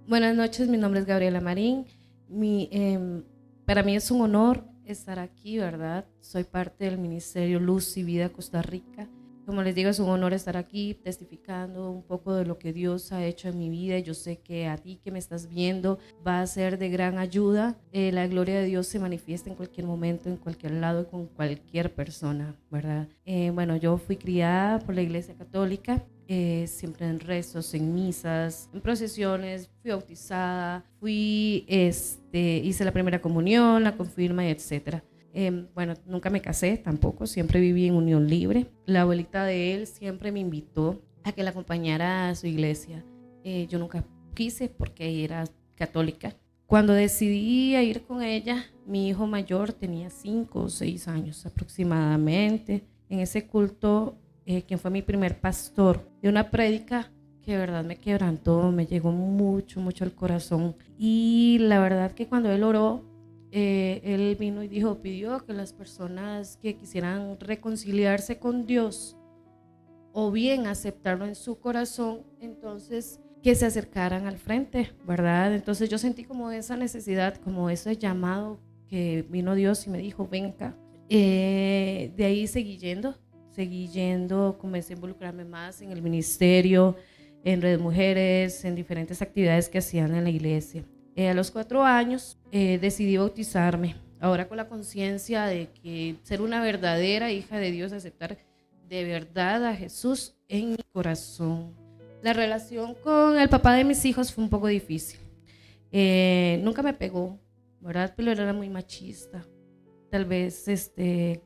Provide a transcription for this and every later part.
Buenas noches, mi nombre es Gabriela Marín. Para mí es un honor estar aquí, ¿verdad? Soy parte del Ministerio Luz y Vida Costa Rica. Como les digo, es un honor estar aquí testificando un poco de lo que Dios ha hecho en mi vida. Yo sé que a ti que me estás viendo va a ser de gran ayuda. La gloria de Dios se manifiesta en cualquier momento, en cualquier lado, con cualquier persona, ¿verdad? Bueno, yo fui criada por la Iglesia Católica. Siempre en rezos, en misas, en procesiones, fui bautizada, hice la primera comunión, la confirma y etcétera. Bueno, nunca me casé tampoco, siempre viví en unión libre. La abuelita de él siempre me invitó a que la acompañara a su iglesia. Yo nunca quise porque era católica. Cuando decidí ir con ella, mi hijo mayor tenía 5 o 6 años aproximadamente. En ese culto, quien fue mi primer pastor, de una prédica que de verdad me quebrantó, me llegó mucho, mucho al corazón. Y la verdad que cuando él oró, él vino y pidió que las personas que quisieran reconciliarse con Dios o bien aceptarlo en su corazón, entonces que se acercaran al frente, ¿verdad? Entonces yo sentí como esa necesidad, como ese llamado que vino Dios y me dijo, venga. De ahí seguí yendo, comencé a involucrarme más en el ministerio, en Red Mujeres, en diferentes actividades que hacían en la iglesia. A los 4 años decidí bautizarme, ahora con la conciencia de que ser una verdadera hija de Dios, aceptar de verdad a Jesús en mi corazón. La relación con el papá de mis hijos fue un poco difícil. Nunca me pegó, ¿verdad? Pero era muy machista. Tal vez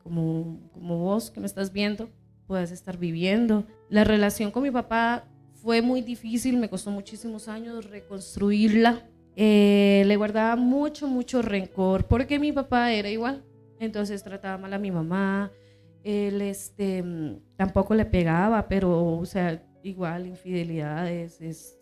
como vos que me estás viendo puedas estar viviendo. La relación con mi papá fue muy difícil, me costó muchísimos años reconstruirla. Le guardaba mucho rencor porque mi papá era igual, entonces trataba mal a mi mamá. Él tampoco le pegaba, pero o sea, igual infidelidades,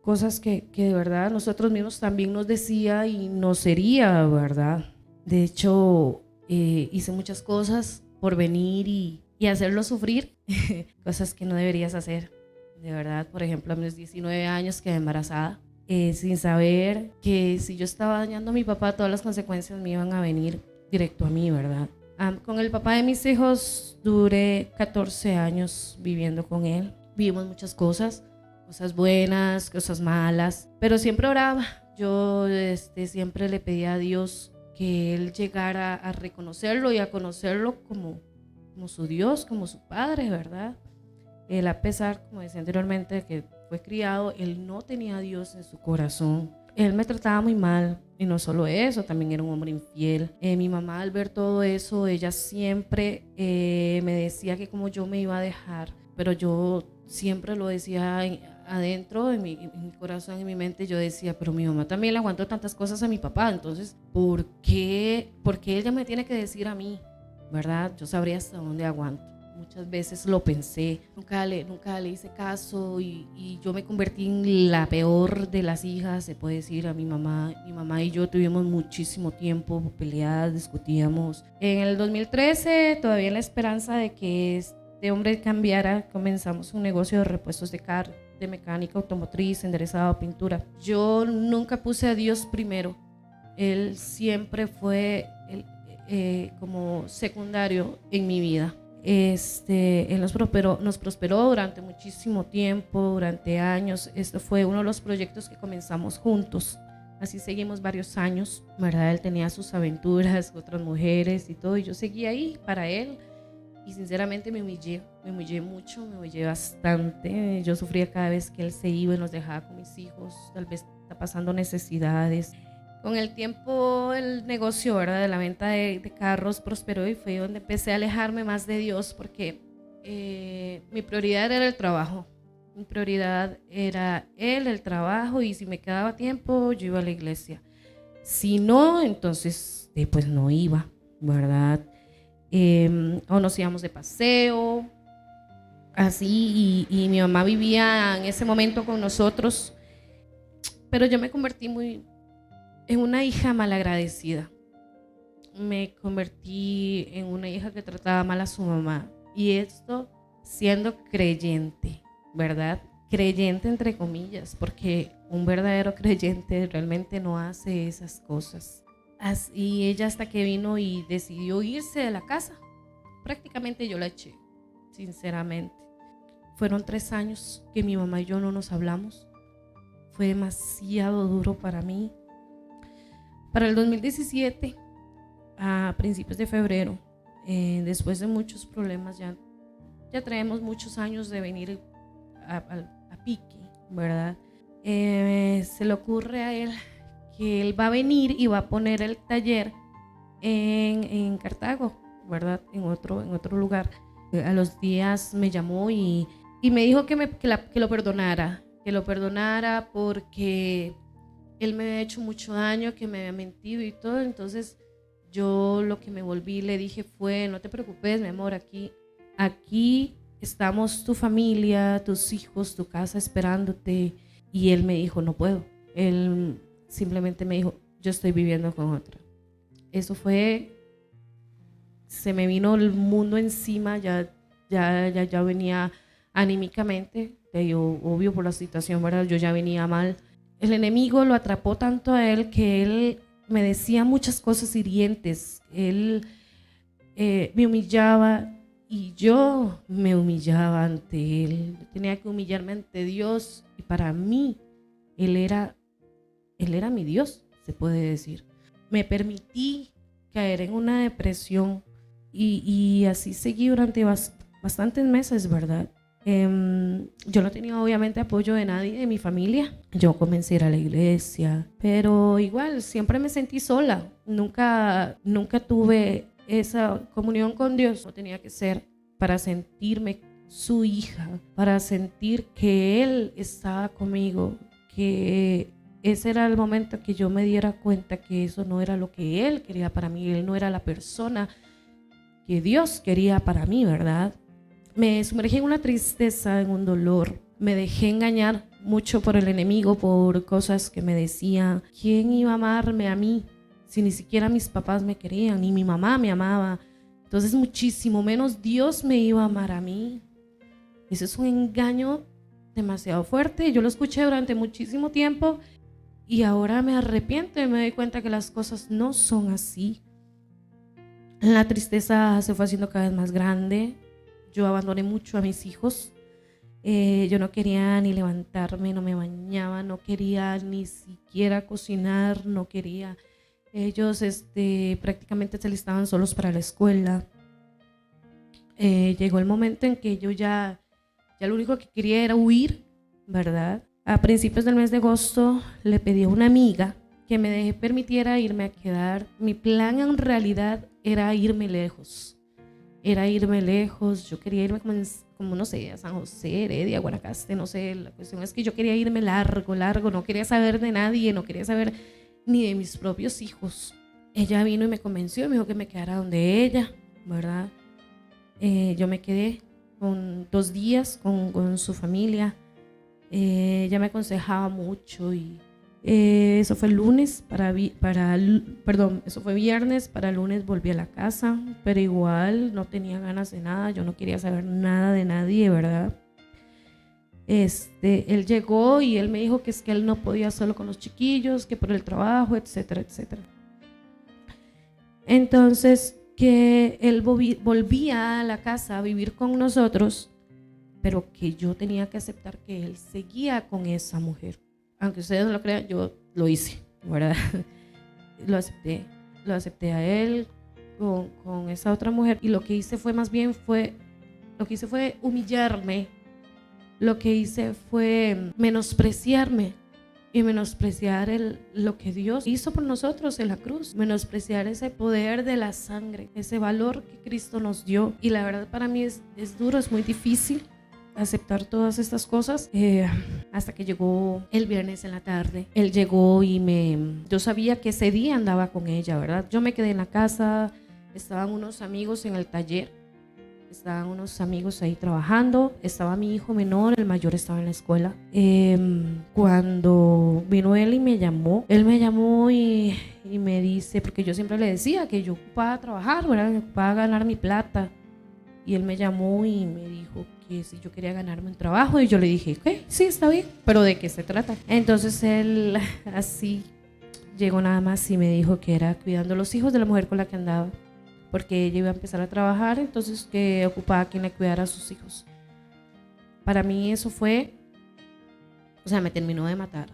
cosas que de verdad nosotros mismos también nos decía y nos hería, ¿verdad? De hecho, hice muchas cosas por venir y hacerlo sufrir, cosas que no deberías hacer, de verdad. Por ejemplo, a mis 19 años quedé embarazada, sin saber que si yo estaba dañando a mi papá, todas las consecuencias me iban a venir directo a mí, ¿verdad? Con el papá de mis hijos duré 14 años viviendo con él. Vivimos muchas cosas buenas, cosas malas, pero siempre oraba. Yo siempre le pedía a Dios que él llegara a reconocerlo y a conocerlo como su Dios, como su Padre, ¿verdad? Él, a pesar, como decía anteriormente, de que fue criado, él no tenía a Dios en su corazón. Él me trataba muy mal, y no solo eso, también era un hombre infiel. Mi mamá, al ver todo eso, ella siempre me decía que como yo me iba a dejar, pero yo siempre lo decía adentro de mi corazón, en mi mente. Yo decía, pero mi mamá también le aguantó tantas cosas a mi papá, entonces ¿por qué ella me tiene que decir a mí, verdad? Yo sabría hasta dónde aguanto. Muchas veces lo pensé, nunca le hice caso, y yo me convertí en la peor de las hijas, se puede decir. A mi mamá y yo tuvimos muchísimo tiempo peleadas, discutíamos. En el 2013, todavía en la esperanza de que este hombre cambiara, comenzamos un negocio de repuestos de carro, de mecánica automotriz, enderezado, pintura. Yo nunca puse a Dios primero. Él siempre fue como secundario en mi vida. Él nos prosperó durante muchísimo tiempo, durante años. Este fue uno de los proyectos que comenzamos juntos. Así seguimos varios años, ¿verdad? Él tenía sus aventuras, otras mujeres y todo, y yo seguía ahí para él. Y sinceramente me humillé mucho, me humillé bastante. Yo sufría cada vez que él se iba y nos dejaba con mis hijos, tal vez está pasando necesidades. Con el tiempo el negocio, ¿verdad?, de la venta de carros prosperó, y fue donde empecé a alejarme más de Dios, porque mi prioridad era el trabajo. Mi prioridad era él, el trabajo, y si me quedaba tiempo yo iba a la iglesia. Si no, entonces pues no iba, ¿verdad? O nos íbamos de paseo, así, y mi mamá vivía en ese momento con nosotros, pero yo me convertí en una hija malagradecida. Me convertí en una hija que trataba mal a su mamá, y esto siendo creyente, ¿verdad? creyente entre comillas, porque un verdadero creyente realmente no hace esas cosas. Y ella hasta que vino y decidió irse de la casa, prácticamente yo la eché, sinceramente. Fueron 3 años que mi mamá y yo no nos hablamos. Fue demasiado duro para mí. Para el 2017, a principios de febrero, después de muchos problemas, ya traemos muchos años de venir a pique, ¿verdad? Se le ocurre a él que él va a venir y va a poner el taller en Cartago, ¿verdad? En otro lugar. A los días me llamó y me dijo que lo perdonara porque él me había hecho mucho daño, que me había mentido y todo. Entonces yo lo que me volví y le dije fue: no te preocupes, mi amor, aquí estamos tu familia, tus hijos, tu casa esperándote. Y él me dijo: no puedo. Él simplemente me dijo: yo estoy viviendo con otra. Eso fue, se me vino el mundo encima, ya venía anímicamente, obvio por la situación, ¿verdad? Yo ya venía mal. El enemigo lo atrapó tanto a él que él me decía muchas cosas hirientes. Él me humillaba y yo me humillaba ante él. Tenía que humillarme ante Dios y para mí él era mi Dios, se puede decir. Me permití caer en una depresión y así seguí durante bastantes meses, ¿verdad? Yo no tenía obviamente apoyo de nadie de mi familia. Yo comencé a ir a la iglesia, pero igual siempre me sentí sola. Nunca tuve esa comunión con Dios. No tenía que ser para sentirme su hija, para sentir que Él estaba conmigo, que ese era el momento que yo me diera cuenta que eso no era lo que Él quería para mí. Él no era la persona que Dios quería para mí, ¿verdad? Me sumergí en una tristeza, en un dolor. Me dejé engañar mucho por el enemigo, por cosas que me decía. ¿Quién iba a amarme a mí si ni siquiera mis papás me querían, ni mi mamá me amaba? Entonces muchísimo menos Dios me iba a amar a mí. Ese es un engaño demasiado fuerte. Yo lo escuché durante muchísimo tiempo y ahora me arrepiento y me doy cuenta que las cosas no son así. La tristeza se fue haciendo cada vez más grande. Yo abandoné mucho a mis hijos. Yo no quería ni levantarme, no me bañaba, no quería ni siquiera cocinar, no quería. Ellos prácticamente se listaban solos para la escuela. Llegó el momento en que yo ya lo único que quería era huir, ¿verdad? A principios del mes de agosto le pedí a una amiga que me permitiera irme a quedar. Mi plan en realidad era irme lejos. Yo quería irme como no sé, a San José, Heredia, Guanacaste, no sé. La cuestión es que yo quería irme largo, no quería saber de nadie, no quería saber ni de mis propios hijos. Ella vino y me convenció, me dijo que me quedara donde ella, ¿verdad? Yo me quedé 2 días con su familia. Ella me aconsejaba mucho y eso fue eso fue viernes, para lunes volví a la casa, pero igual no tenía ganas de nada, yo no quería saber nada de nadie, ¿verdad? Él llegó y él me dijo que es que él no podía solo con los chiquillos, que por el trabajo, etcétera, etcétera. Entonces que él volvía a la casa a vivir con nosotros, pero que yo tenía que aceptar que él seguía con esa mujer. Aunque ustedes no lo crean, yo lo hice, ¿verdad? Lo acepté a él con esa otra mujer, y lo que hice fue humillarme. Lo que hice fue menospreciarme y menospreciar lo que Dios hizo por nosotros en la cruz, menospreciar ese poder de la sangre, ese valor que Cristo nos dio. Y la verdad para mí es duro, es muy difícil aceptar todas estas cosas, hasta que llegó el viernes en la tarde. Él llegó y yo sabía que ese día andaba con ella, ¿verdad? Yo me quedé en la casa, estaban unos amigos en el taller, estaban unos amigos ahí trabajando, estaba mi hijo menor, el mayor estaba en la escuela. Cuando vino él y me llamó y me dice, porque yo siempre le decía que yo ocupaba trabajar, ¿verdad? Me ocupaba ganar mi plata. y él me llamó y me dijo que si yo quería ganarme un trabajo, y yo le dije, ¿qué? Sí, está bien, pero ¿de qué se trata? Entonces él así llegó nada más y me dijo que era cuidando a los hijos de la mujer con la que andaba, porque ella iba a empezar a trabajar, entonces que ocupaba quien le cuidara a sus hijos. Para mí eso fue, o sea, me terminó de matar,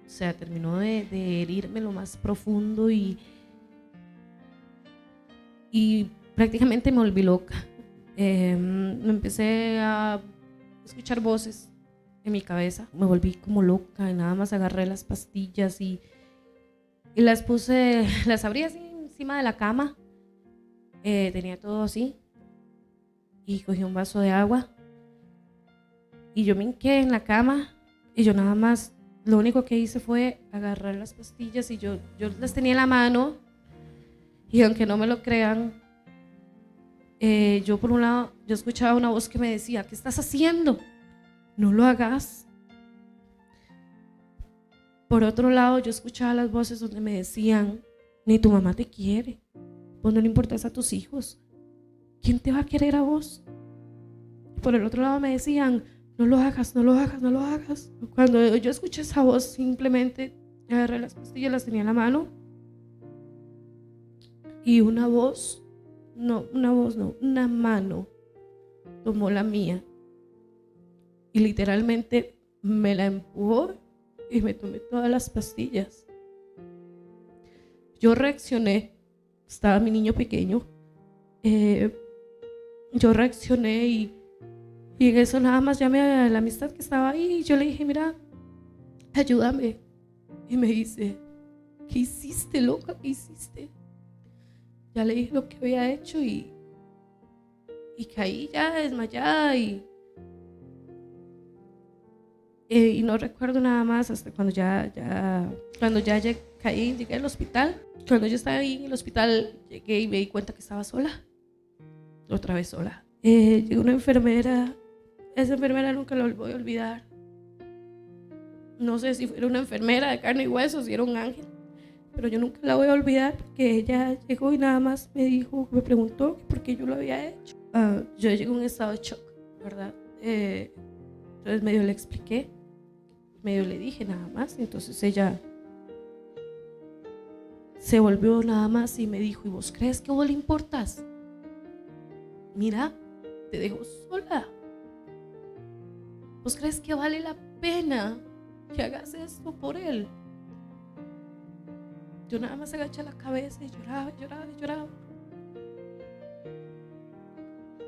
o sea, terminó de herirme lo más profundo y prácticamente me volví loca. Me empecé a escuchar voces en mi cabeza, me volví como loca y nada más agarré las pastillas y las puse, las abrí así encima de la cama, tenía todo así y cogí un vaso de agua y yo me hinqué en la cama y yo nada más, lo único que hice fue agarrar las pastillas y yo las tenía en la mano y aunque no me lo crean, yo por un lado, yo escuchaba una voz que me decía, ¿qué estás haciendo? No lo hagas. Por otro lado, yo escuchaba las voces donde me decían, ni tu mamá te quiere, vos no le importas a tus hijos, ¿quién te va a querer a vos? Por el otro lado me decían, no lo hagas, no lo hagas, no lo hagas. Cuando yo escuché esa voz, simplemente agarré las pastillas, las tenía en la mano y una mano tomó la mía y literalmente me la empujó y me tomé todas las pastillas. Yo reaccioné, estaba mi niño pequeño, yo reaccioné y en eso nada más llamé a la amistad que estaba ahí y yo le dije, mira, ayúdame. Y me dice, ¿qué hiciste, loca? ¿Qué hiciste? Ya le dije lo que había hecho y caí ya desmayada y no recuerdo nada más hasta cuando cuando ya llegué al hospital. Cuando yo estaba ahí en el hospital, llegué y me di cuenta que estaba sola, otra vez sola. Llegó una enfermera, esa enfermera nunca la voy a olvidar. No sé si era una enfermera de carne y hueso, si era un ángel, pero yo nunca la voy a olvidar porque ella llegó y nada más me dijo, me preguntó por qué yo lo había hecho. Yo llegué a un estado de shock, ¿verdad? Entonces medio le expliqué, medio le dije nada más, entonces ella se volvió nada más y me dijo, ¿y vos crees que vos le importas? Mira, te dejo sola. ¿Vos crees que vale la pena que hagas esto por él? Yo nada más agaché la cabeza y lloraba, lloraba, lloraba.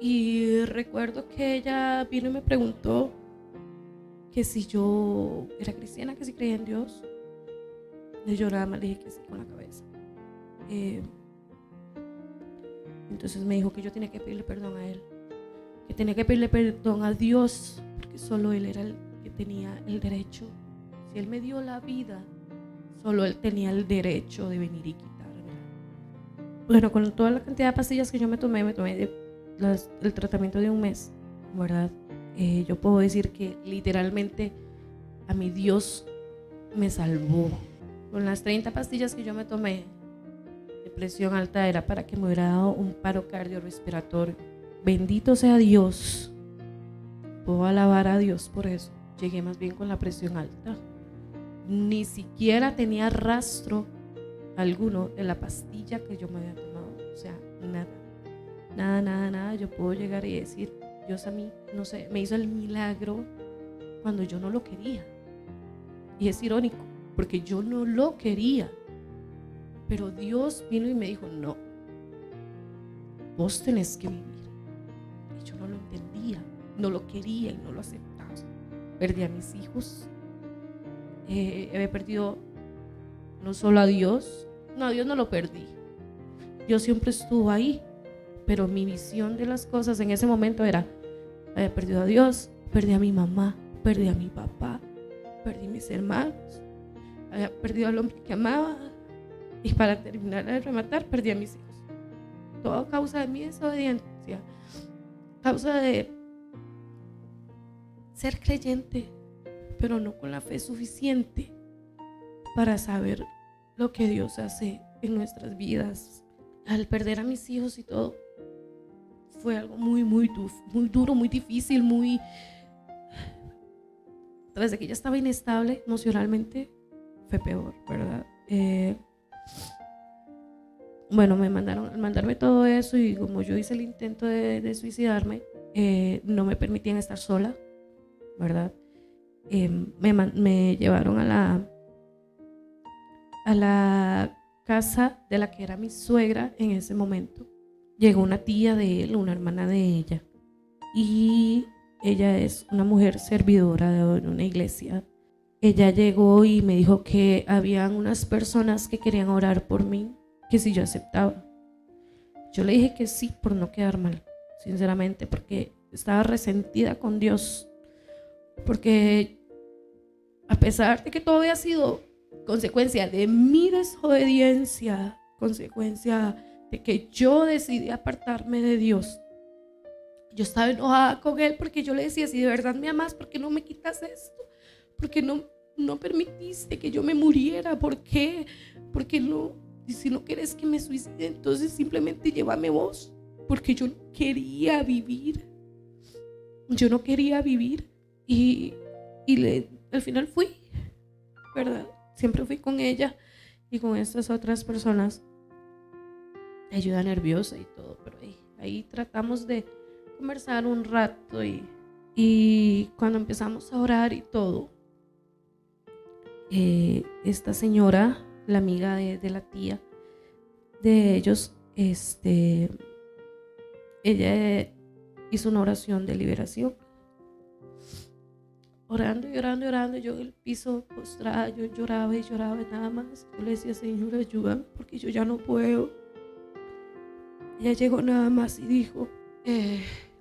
Y recuerdo que ella vino y me preguntó que si yo era cristiana, que si creía en Dios. Y yo nada más le dije que sí con la cabeza. Entonces me dijo que yo tenía que pedirle perdón a él, que tenía que pedirle perdón a Dios, porque solo él era el que tenía el derecho. Si él me dio la vida, solo él tenía el derecho de venir y quitarme. Bueno, con toda la cantidad de pastillas que yo me tomé el tratamiento de un mes, ¿verdad? Yo puedo decir que literalmente a mi Dios me salvó. Con las 30 pastillas que yo me tomé de presión alta era para que me hubiera dado un paro cardiorrespiratorio. Bendito sea Dios. Puedo alabar a Dios por eso. Llegué más bien con la presión alta. Ni siquiera tenía rastro alguno de la pastilla que yo me había tomado. O sea, nada. Yo puedo llegar y decir, Dios a mí, no sé, me hizo el milagro cuando yo no lo quería. Y es irónico, porque yo no lo quería. Pero Dios vino y me dijo, no, vos tenés que vivir. Y yo no lo entendía, no lo quería y no lo aceptaba. Perdí a mis hijos. Había perdido no solo a Dios, no, a Dios no lo perdí. Dios siempre estuvo ahí, pero mi visión de las cosas en ese momento era, había perdido a Dios, perdí a mi mamá, perdí a mi papá, perdí a mis hermanos, había perdido al hombre que amaba y para terminar de rematar, perdí a mis hijos. Todo a causa de mi desobediencia, causa de ser creyente, pero no con la fe suficiente para saber lo que Dios hace en nuestras vidas. Al perder a mis hijos y todo, fue algo muy, muy duro, muy difícil, muy... Tras de que ella estaba inestable emocionalmente, fue peor, ¿verdad? Bueno, al mandarme todo eso y como yo hice el intento de suicidarme, no me permitían estar sola, ¿verdad? Me llevaron a la casa de la que era mi suegra en ese momento. Llegó una tía de él, una hermana de ella, y ella es una mujer servidora de una iglesia. Ella llegó y me dijo que habían unas personas que querían orar por mí, que si yo aceptaba. Yo le dije que sí, por no quedar mal, sinceramente, porque estaba resentida con Dios, porque a pesar de que todo había sido consecuencia de mi desobediencia, consecuencia de que yo decidí apartarme de Dios, yo estaba enojada con Él porque yo le decía, si de verdad me amas, ¿por qué no me quitas esto? ¿Por qué no permitiste que yo me muriera? ¿Por qué? ¿Por qué no? Y si no quieres que me suicide, entonces simplemente llévame vos, porque yo no quería vivir. Yo no quería vivir y al final fui, ¿verdad? Siempre fui con ella y con estas otras personas. Ayuda nerviosa y todo, pero ahí tratamos de conversar un rato y cuando empezamos a orar y todo, esta señora, la amiga de la tía de ellos, ella hizo una oración de liberación, orando y orando y orando. Yo en el piso postrada, yo lloraba y lloraba y nada más. Yo le decía, Señor, ayúdame porque yo ya no puedo. Ella llegó nada más y dijo,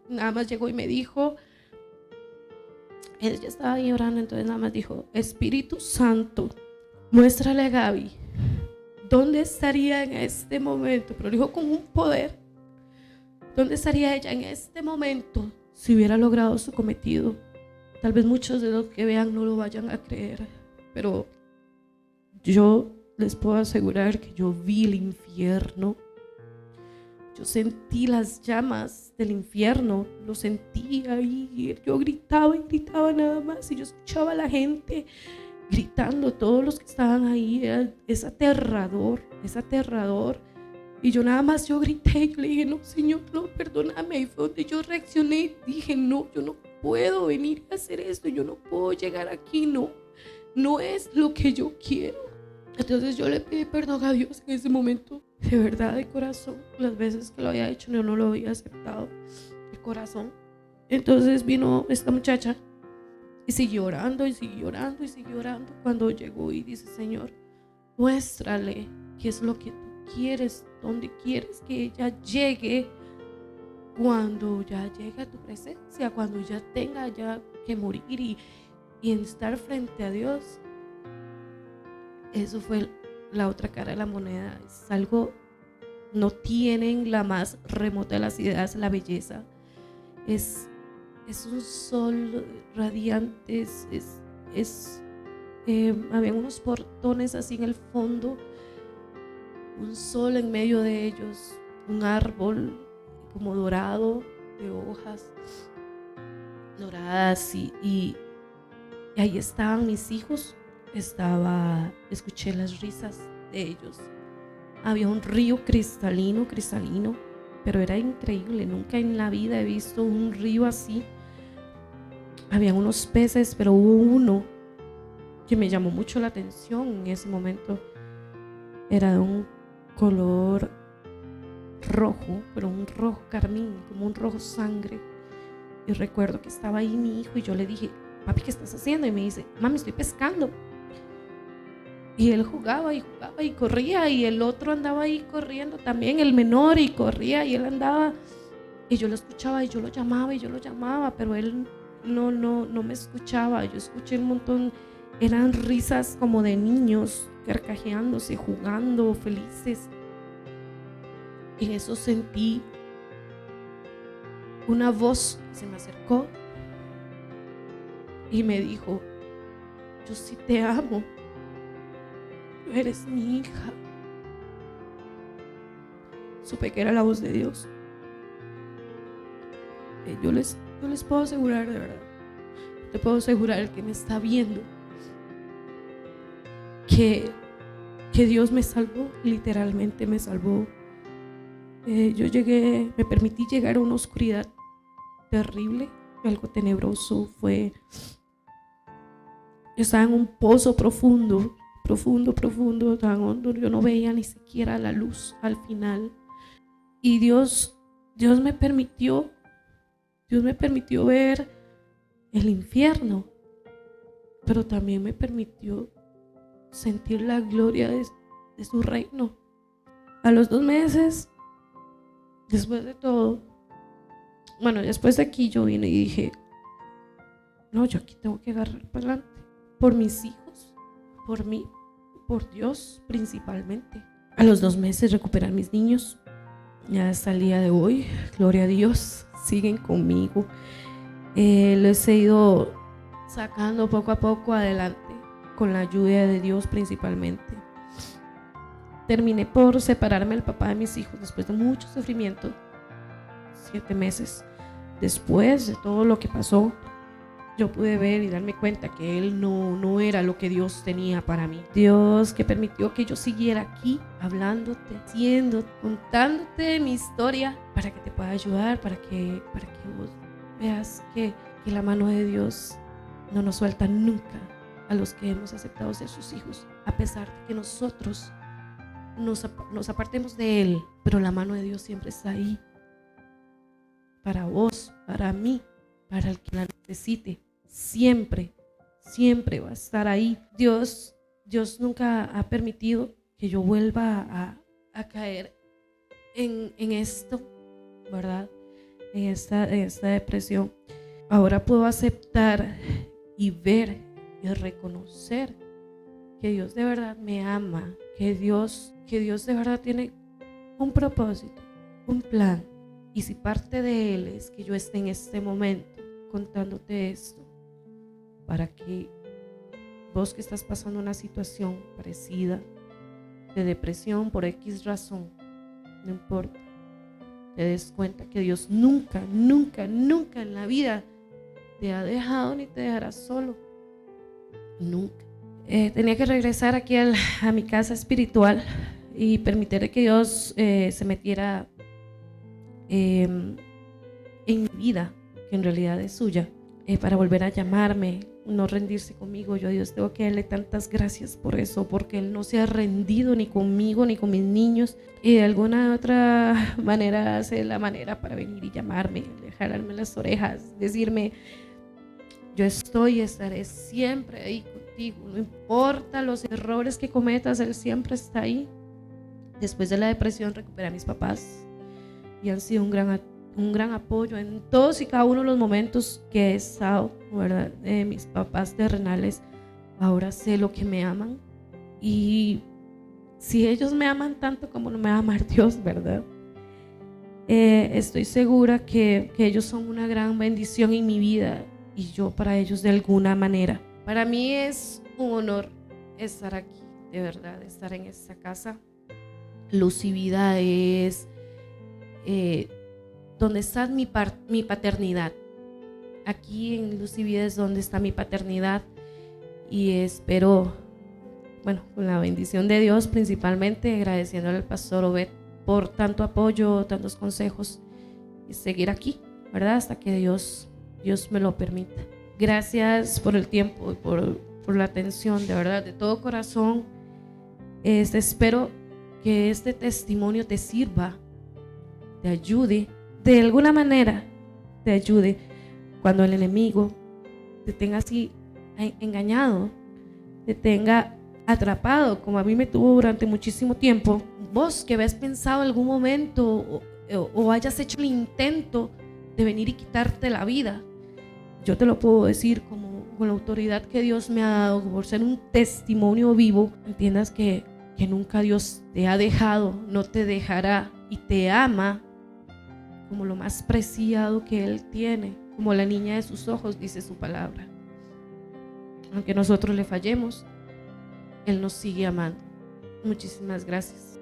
nada más llegó y me dijo, ella estaba ahí orando, entonces nada más dijo, Espíritu Santo, muéstrale a Gaby dónde estaría en este momento, pero dijo con un poder, dónde estaría ella en este momento si hubiera logrado su cometido. Tal vez muchos de los que vean no lo vayan a creer, pero yo les puedo asegurar que yo vi el infierno. Yo sentí las llamas del infierno, lo sentí ahí. Yo gritaba y gritaba nada más y yo escuchaba a la gente gritando, todos los que estaban ahí. Es aterrador, es aterrador. Y yo nada más, yo grité, yo le dije, no, Señor, no, perdóname. Y fue donde yo reaccioné y dije, no, yo no puedo venir a hacer esto, yo no puedo llegar aquí, no es lo que yo quiero. Entonces yo le pedí perdón a Dios en ese momento, de verdad, de corazón. Las veces que lo había hecho yo no lo había aceptado de corazón. Entonces vino esta muchacha y siguió orando y siguió orando y siguió orando. Cuando llegó y dice, Señor, muéstrale qué es lo que tú quieres, dónde quieres que ella llegue cuando ya llegue a tu presencia, cuando ya tenga ya que morir y estar frente a Dios. Eso fue la otra cara de la moneda. Es algo, no tienen la más remota de las ideas, la belleza. Es un sol radiante, había unos portones así en el fondo, un sol en medio de ellos, un árbol como dorado, de hojas doradas y ahí estaban mis hijos. Escuché las risas de ellos. Había un río cristalino, pero era increíble. Nunca en la vida he visto un río así. Había unos peces, pero hubo uno que me llamó mucho la atención en ese momento. Era de un color rojo, pero un rojo carmín, como un rojo sangre. Y recuerdo que estaba ahí mi hijo y yo le dije, papi, ¿qué estás haciendo? Y me dice, mami, estoy pescando. Y él jugaba y corría, y el otro andaba ahí corriendo también, el menor, y corría y él andaba, y yo lo escuchaba y yo lo llamaba, pero él no me escuchaba. Yo escuché un montón, eran risas como de niños carcajeándose, jugando, felices. Y en eso sentí una voz que se me acercó y me dijo, yo sí te amo, tú eres mi hija. Supe que era la voz de Dios. Yo les puedo asegurar, de verdad, te puedo asegurar, el que me está viendo, que Dios me salvó, literalmente me salvó. Me permití llegar a una oscuridad terrible, algo tenebroso. Yo estaba en un pozo profundo, tan hondo. Yo no veía ni siquiera la luz al final. Y Dios me permitió ver el infierno, pero también me permitió sentir la gloria de su reino. A los 2 meses, después de todo, después de aquí yo vine y dije, no, yo aquí tengo que agarrar para adelante, por mis hijos, por mí, por Dios principalmente. A los 2 meses recuperé a mis niños, ya hasta el día de hoy, gloria a Dios, siguen conmigo. Les he ido sacando poco a poco adelante, con la ayuda de Dios principalmente. Terminé por separarme del papá de mis hijos después de mucho sufrimiento. 7 meses después de todo lo que pasó, yo pude ver y darme cuenta que él no era lo que Dios tenía para mí. Dios que permitió que yo siguiera aquí hablándote, contándote mi historia, para que te pueda ayudar, para que vos veas que la mano de Dios no nos suelta nunca a los que hemos aceptado ser sus hijos, a pesar de que nosotros nos apartemos de Él, pero la mano de Dios siempre está ahí para vos, para mí, para el que la necesite. Siempre va a estar ahí. Dios nunca ha permitido que yo vuelva a caer en esto, ¿verdad? En esta depresión. Ahora puedo aceptar y ver y reconocer que Dios de verdad me ama, que Dios de verdad tiene un propósito, un plan. Y si parte de Él es que yo esté en este momento contándote esto, para que vos que estás pasando una situación parecida de depresión por X razón, no importa, te des cuenta que Dios nunca en la vida te ha dejado ni te dejará solo, nunca. Tenía que regresar aquí a mi casa espiritual y permitir que Dios se metiera en mi vida, que en realidad es suya, para volver a llamarme, no rendirse conmigo. Yo a Dios tengo que darle tantas gracias por eso, porque Él no se ha rendido ni conmigo ni con mis niños, y de alguna otra manera hace la manera para venir y llamarme, jalarme las orejas, decirme: yo estoy y estaré siempre ahí contigo, no importa los errores que cometas, Él siempre está ahí. Después de la depresión recuperé a mis papás y han sido un gran apoyo en todos y cada uno de los momentos que he estado, ¿verdad? Mis papás terrenales ahora sé lo que me aman, y si ellos me aman tanto como no me va a amar Dios, ¿verdad? Estoy segura que ellos son una gran bendición en mi vida, y yo para ellos de alguna manera. Para mí es un honor estar aquí, de verdad, estar en esta casa. Luz y Vida es donde está mi paternidad. Aquí en Luz y Vida es donde está mi paternidad, y espero, con la bendición de Dios principalmente, agradeciéndole al pastor Obed por tanto apoyo, tantos consejos, y seguir aquí, ¿verdad? Hasta que Dios me lo permita. Gracias por el tiempo y por la atención, de verdad, de todo corazón. Espero que este testimonio te sirva, te ayude, de alguna manera te ayude cuando el enemigo te tenga así engañado, te tenga atrapado, como a mí me tuvo durante muchísimo tiempo. Vos que habías pensado en algún momento o hayas hecho el intento de venir y quitarte la vida, yo te lo puedo decir con la autoridad que Dios me ha dado, por ser un testimonio vivo. Entiendas que nunca Dios te ha dejado, no te dejará, y te ama como lo más preciado que Él tiene, como la niña de sus ojos, dice su palabra. Aunque nosotros le fallemos, Él nos sigue amando. Muchísimas gracias.